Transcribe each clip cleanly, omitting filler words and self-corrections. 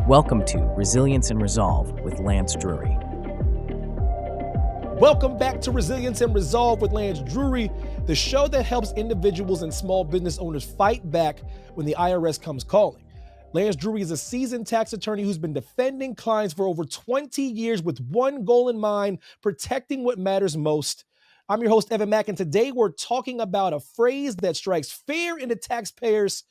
Welcome to Resilience and Resolve with Lance Drury. Welcome back to Resilience and Resolve with Lance Drury, the show that helps individuals and small business owners fight back when the IRS comes calling. Lance Drury is a seasoned tax attorney who's been defending clients for over 20 years with one goal in mind: protecting what matters most. I'm your host, Evan Mack, and today we're talking about a phrase that strikes fear into taxpayers: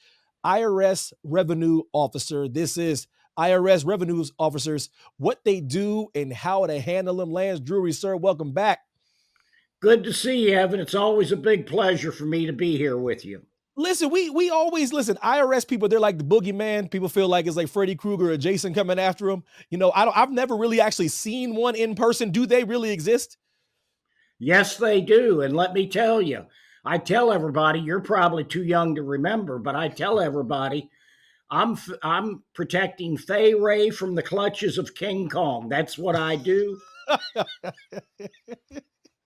IRS revenue officer. This is IRS revenue officers, what they do and how to handle them. Lance Drury, sir, welcome back. Good to see you, Evan. It's always a big pleasure for me to be here with you. Listen, we always listen. IRS people, they're like the boogeyman. People feel like it's like Freddy Krueger or Jason coming after them. You know, I've never really actually seen one in person. Do they really exist? Yes, they do. And let me tell you, I tell everybody, you're probably too young to remember, but I tell everybody, I'm protecting Fay Ray from the clutches of King Kong. That's what I do.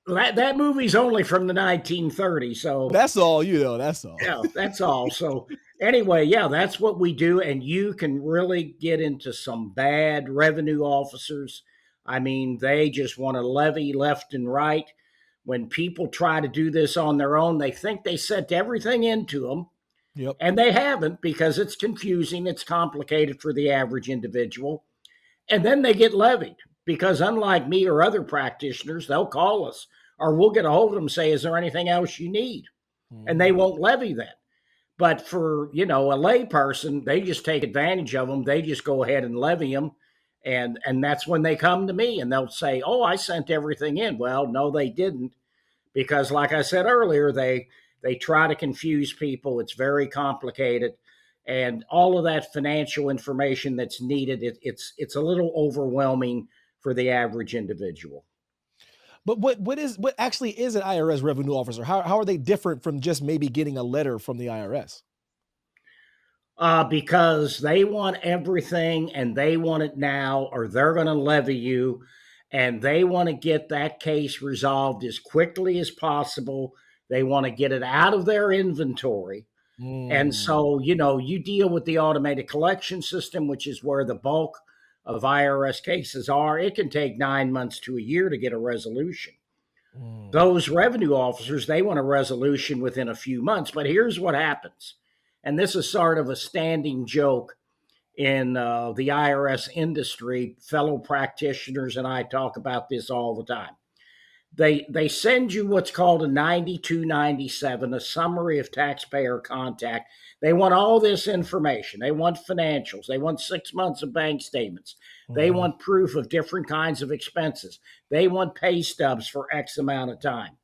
That movie's only from the 1930s, so that's all, that's all. Yeah, that's all. So anyway, yeah, that's what we do. And you can really get into some bad revenue officers. I mean, they just want to levy left and right. When people try to do this on their own, they think they sent everything into them. Yep. And they haven't, because it's confusing. It's complicated for the average individual. And then they get levied because, unlike me or other practitioners, they'll call us or we'll get a hold of them and say, is there anything else you need? And they won't levy that. But for, a lay person, they just take advantage of them. They just go ahead and levy them. And that's when they come to me and they'll say, oh, I sent everything in. Well, no, they didn't. Because like I said earlier, they try to confuse people. It's very complicated. And all of that financial information that's needed, it's a little overwhelming for the average individual. But what actually is an IRS revenue officer? How are they different from just maybe getting a letter from the IRS? Because they want everything and they want it now, or they're going to levy you, and they want to get that case resolved as quickly as possible. They want to get it out of their inventory. And so, you deal with the automated collection system, which is where the bulk of IRS cases are. It can take 9 months to a year to get a resolution. Those revenue officers, they want a resolution within a few months. But here's what happens. And this is sort of a standing joke in the IRS industry. Fellow practitioners and I talk about this all the time. They send you what's called a 9297, a summary of taxpayer contact. They want all this information. They want financials. They want 6 months of bank statements. They want proof of different kinds of expenses. They want pay stubs for X amount of time.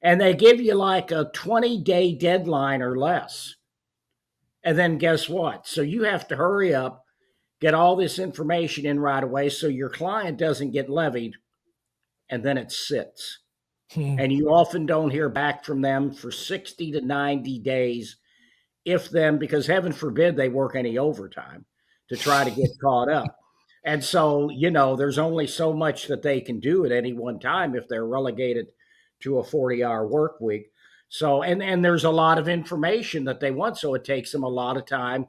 And they give you like a 20-day deadline or less. And then guess what? So you have to hurry up, get all this information in right away so your client doesn't get levied, and then it sits. And you often don't hear back from them for 60 to 90 days, because heaven forbid they work any overtime to try to get caught up. And so, there's only so much that they can do at any one time if they're relegated to a 40-hour work week. So, and there's a lot of information that they want, so it takes them a lot of time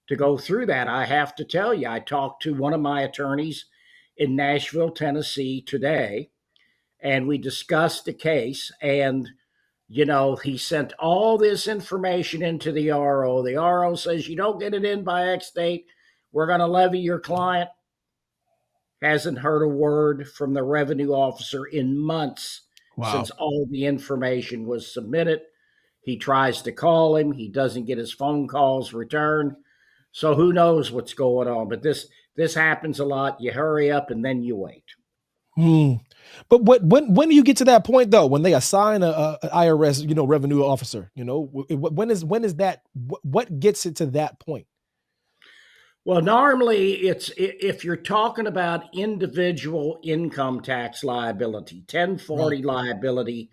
to go through that. I have to tell you, I talked to one of my attorneys in Nashville, Tennessee today, and we discussed the case. And, he sent all this information into the RO. The RO says, you don't get it in by X date, we're going to levy your client. Hasn't heard a word from the revenue officer in months. Wow. Since all the information was submitted. He tries to call him. He doesn't get his phone calls returned. So who knows what's going on? But this happens a lot. You hurry up and then you wait. But when do you get to that point though? When they assign a IRS, revenue officer, when is that? What gets it to that point? Well, normally it's if you're talking about individual income tax liability, 1040 liability,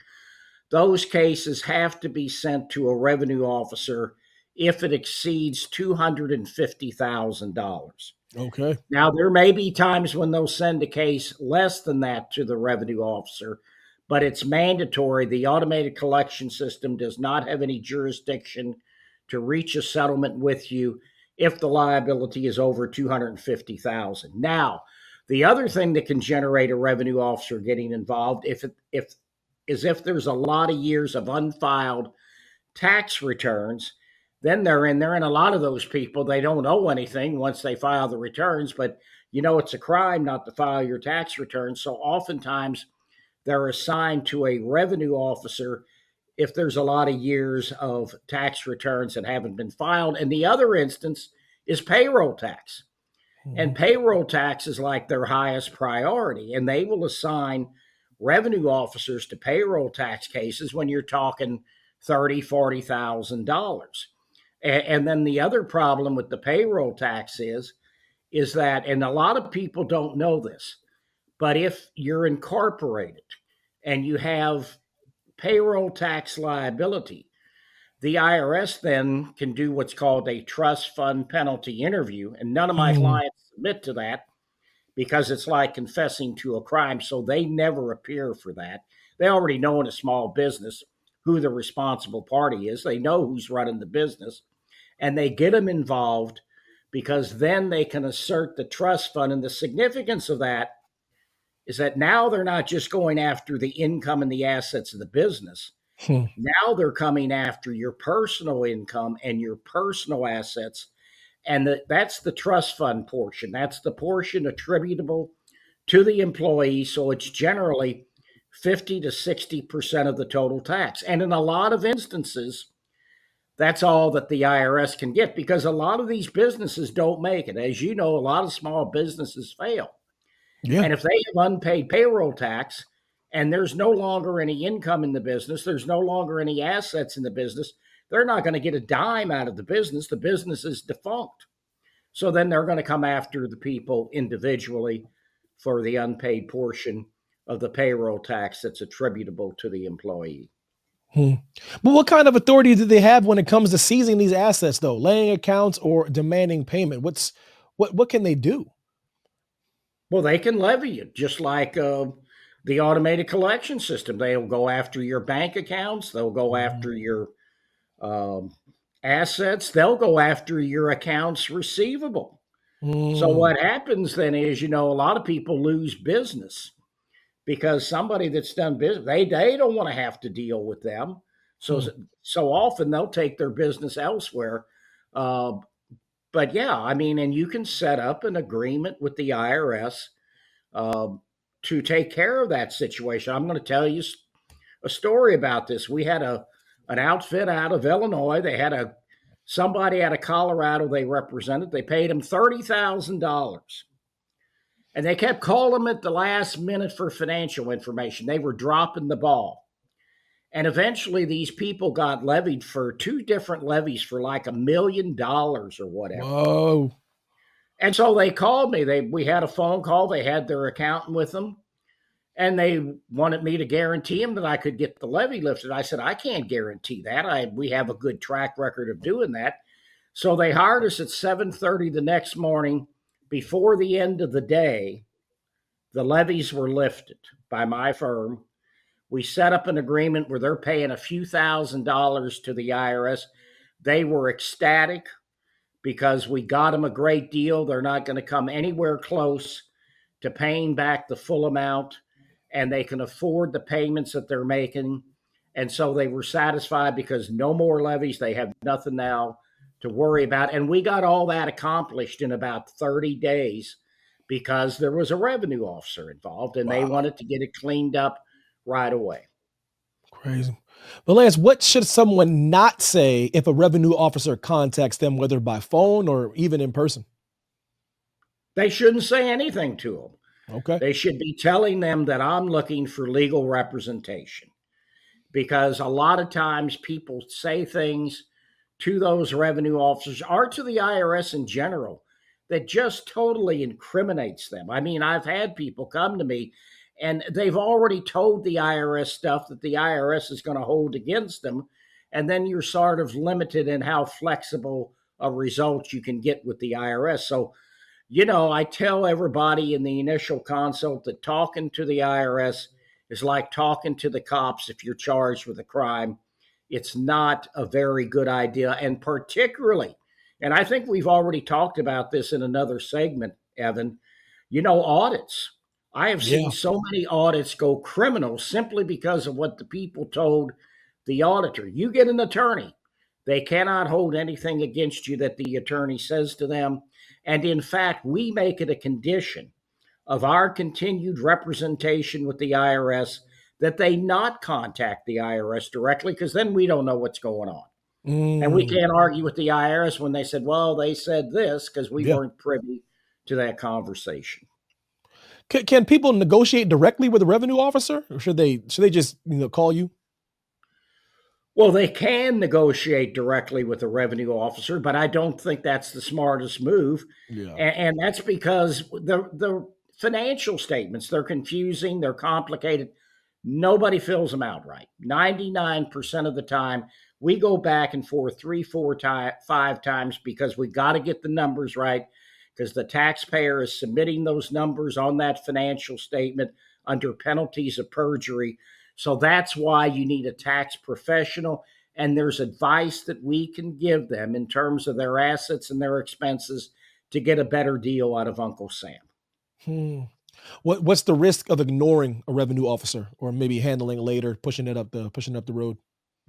those cases have to be sent to a revenue officer if it exceeds $250,000. Okay. Now, there may be times when they'll send a case less than that to the revenue officer, but it's mandatory. The automated collection system does not have any jurisdiction to reach a settlement with you if the liability is over 250,000. Now, the other thing that can generate a revenue officer getting involved if there's a lot of years of unfiled tax returns, then they're in there. And a lot of those people, they don't owe anything once they file the returns, but it's a crime not to file your tax returns. So oftentimes they're assigned to a revenue officer if there's a lot of years of tax returns that haven't been filed. And the other instance is payroll tax. And payroll tax is like their highest priority. And they will assign revenue officers to payroll tax cases when you're talking $30,000, $40,000. And then the other problem with the payroll tax is that, and a lot of people don't know this, but if you're incorporated and you have payroll tax liability, the IRS then can do what's called a trust fund penalty interview. And none of my clients submit to that because it's like confessing to a crime. So they never appear for that. They already know in a small business who the responsible party is. They know who's running the business, and they get them involved because then they can assert the trust fund. And the significance of that is that now they're not just going after the income and the assets of the business. Now they're coming after your personal income and your personal assets. And that's the trust fund portion. That's the portion attributable to the employee. So it's generally 50 to 60% of the total tax. And in a lot of instances, that's all that the IRS can get because a lot of these businesses don't make it. As you know, a lot of small businesses fail. Yeah. And if they have unpaid payroll tax and there's no longer any income in the business, there's no longer any assets in the business, they're not going to get a dime out of the business. The business is defunct. So then they're going to come after the people individually for the unpaid portion of the payroll tax that's attributable to the employee. But what kind of authority do they have when it comes to seizing these assets, though? Laying accounts or demanding payment? What can they do? Well, they can levy you, just like the automated collection system. They'll go after your bank accounts. They'll go after your assets. They'll go after your accounts receivable. So what happens then is, a lot of people lose business because somebody that's done business, they don't want to have to deal with them. So often they'll take their business elsewhere. But yeah, and you can set up an agreement with the IRS to take care of that situation. I'm going to tell you a story about this. We had an outfit out of Illinois. They had somebody out of Colorado they represented. They paid him $30,000. And they kept calling him at the last minute for financial information. They were dropping the ball. And eventually these people got levied for 2 different levies for like $1 million or whatever. Whoa. And so they called me. We had a phone call. They had their accountant with them. And they wanted me to guarantee them that I could get the levy lifted. I said, I can't guarantee that. We have a good track record of doing that. So they hired us at 7:30 the next morning. Before the end of the day, the levies were lifted by my firm. We set up an agreement where they're paying a few $1,000s to the IRS. They were ecstatic because we got them a great deal. They're not going to come anywhere close to paying back the full amount, and they can afford the payments that they're making. And so they were satisfied because no more levies. They have nothing now to worry about. And we got all that accomplished in about 30 days because there was a revenue officer involved and they wanted to get it cleaned up right away. Crazy. But Lance, what should someone not say if a revenue officer contacts them, whether by phone or even in person? They shouldn't say anything to them. Okay. They should be telling them that I'm looking for legal representation, because a lot of times people say things to those revenue officers or to the IRS in general that just totally incriminates them. I've had people come to me and they've already told the IRS stuff that the IRS is going to hold against them. And then you're sort of limited in how flexible a result you can get with the IRS. So, I tell everybody in the initial consult that talking to the IRS is like talking to the cops if you're charged with a crime. It's not a very good idea. And particularly And I think we've already talked about this in another segment, Evan. Audits. I have Yeah. seen so many audits go criminal simply because of what the people told the auditor. You get an attorney, they cannot hold anything against you that the attorney says to them. And in fact, we make it a condition of our continued representation with the IRS that they not contact the IRS directly, because then we don't know what's going on. And we Mm, can't argue with the IRS when they said, well, they said this, because we yeah. weren't privy to that conversation. Can people negotiate directly with a revenue officer, or should they just call you? Well, they can negotiate directly with the revenue officer, but I don't think that's the smartest move. Yeah. And that's because the financial statements, they're confusing, they're complicated. Nobody fills them out right. 99% of the time, we go back and forth 5 times because we got to get the numbers right, because the taxpayer is submitting those numbers on that financial statement under penalties of perjury. So that's why you need a tax professional. And there's advice that we can give them in terms of their assets and their expenses to get a better deal out of Uncle Sam. Hmm. What's the risk of ignoring a revenue officer, or maybe handling later, pushing up the road?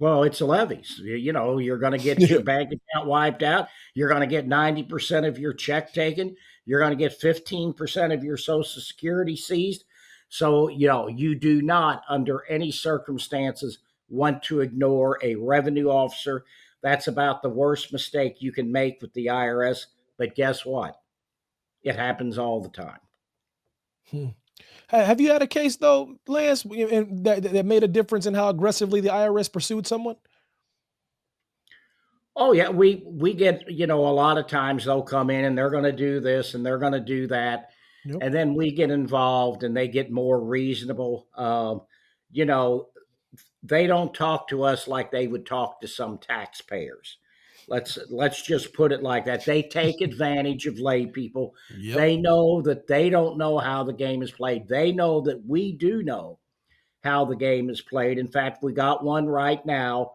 Well, it's levies. You're going to get Yeah. your bank account wiped out. You're going to get 90% of your check taken. You're going to get 15% of your Social Security seized. So, you do not, under any circumstances, want to ignore a revenue officer. That's about the worst mistake you can make with the IRS. But guess what? It happens all the time. Hmm. Have you had a case though, Lance, that made a difference in how aggressively the IRS pursued someone? Oh yeah, we get, a lot of times they'll come in and they're going to do this and they're going to do that, Yep. and then we get involved and they get more reasonable. You know, they don't talk to us like they would talk to some taxpayers. Let's just put it like that. They take advantage of lay people. Yep. They know that they don't know how the game is played. They know that we do know how the game is played. In fact, we got one right now,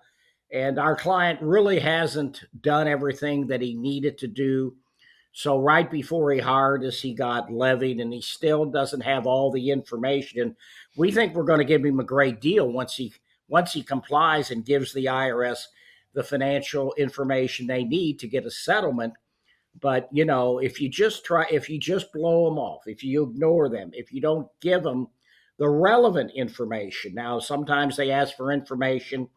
and our client really hasn't done everything that he needed to do. So right before he hired us, he got levied, and he still doesn't have all the information. And we think we're going to give him a great deal once he complies and gives the IRS the financial information they need to get a settlement. But if you just blow them off, if you ignore them, if you don't give them the relevant information. Now, sometimes they ask for information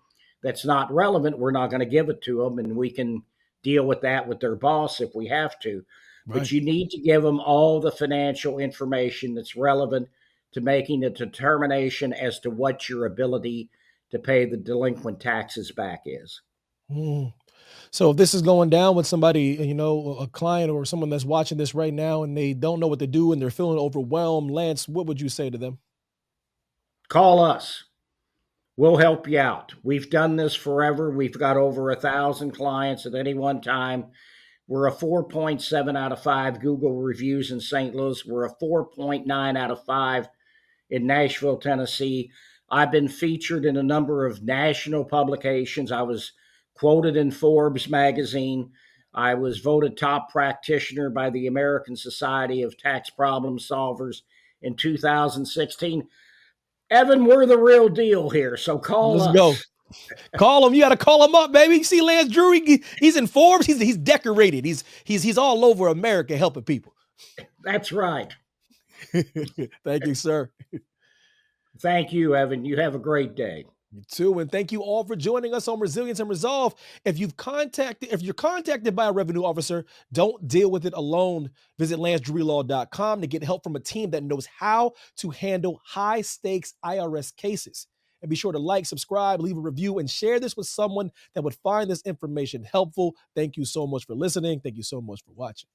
that's not relevant. We're not going to give it to them, and we can deal with that with their boss if we have to. But Right. you need to give them all the financial information that's relevant to making a determination as to what your ability to pay the delinquent taxes back is. Hmm. So if this is going down with somebody, a client or someone that's watching this right now, and they don't know what to do and they're feeling overwhelmed, Lance, what would you say to them? Call us. We'll help you out. We've done this forever. We've got over 1,000 clients at any one time. We're a 4.7 out of 5 Google reviews in St. Louis. We're a 4.9 out of 5 in Nashville, Tennessee. I've been featured in a number of national publications. I was quoted in Forbes magazine. I was voted top practitioner by the American Society of Tax Problem Solvers in 2016. Evan, we're the real deal here, so call Let's us. go. Call him. You got to call him up, baby. You see Lance Drury? He's in Forbes. He's decorated. He's all over America helping people. That's right. Thank you, sir. Thank you, Evan. You have a great day. You too, and thank you all for joining us on Resilience and Resolve. If you're contacted by a revenue officer, don't deal with it alone. Visit lancedrurylaw.com to get help from a team that knows how to handle high stakes IRS cases. And be sure to like, subscribe, leave a review, and share this with someone that would find this information helpful. Thank you so much for listening. Thank you so much for watching.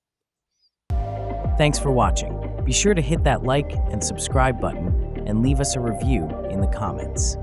Thanks for watching. Be sure to hit that like and subscribe button and leave us a review in the comments.